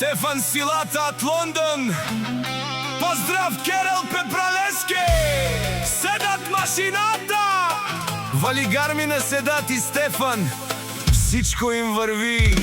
Стефан Силата от Лондон. Поздрав Керел Пепралески. Седат машината. Вали Гармина седат и Стефан. Всичко им върви.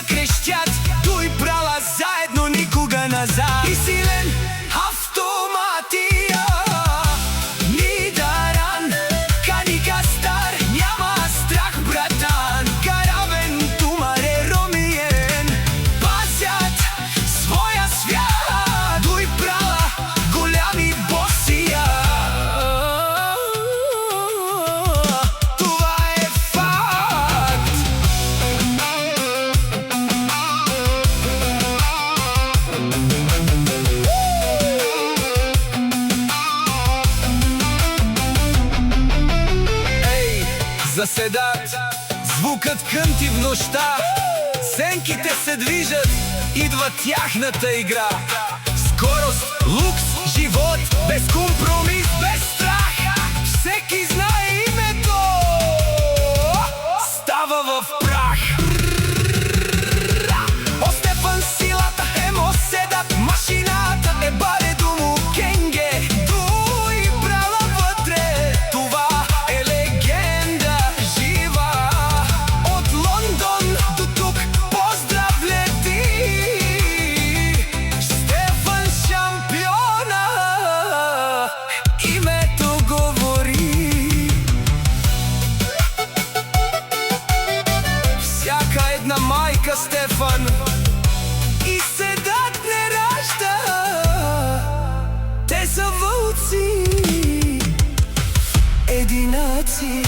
Крещят, той права заедно, никога назад. И силен автоматия, Нидаран, Каника стар, няма страх, братан. Каравен, тумаре, ромиен, пазят своя свят. Той права голями босия. Това е факт. Заседат, звукът кънти в нощта, сенките се движат, идва тяхната игра. Скорост, лукс, живот, без компромис, без страх. Всеки знае името, става в прах. О, Стефан Силата, емо седат машината, е баре думо кенге. Той брала вътре, това на майка Стефан и седат не ражда. Те са вълци, единаци.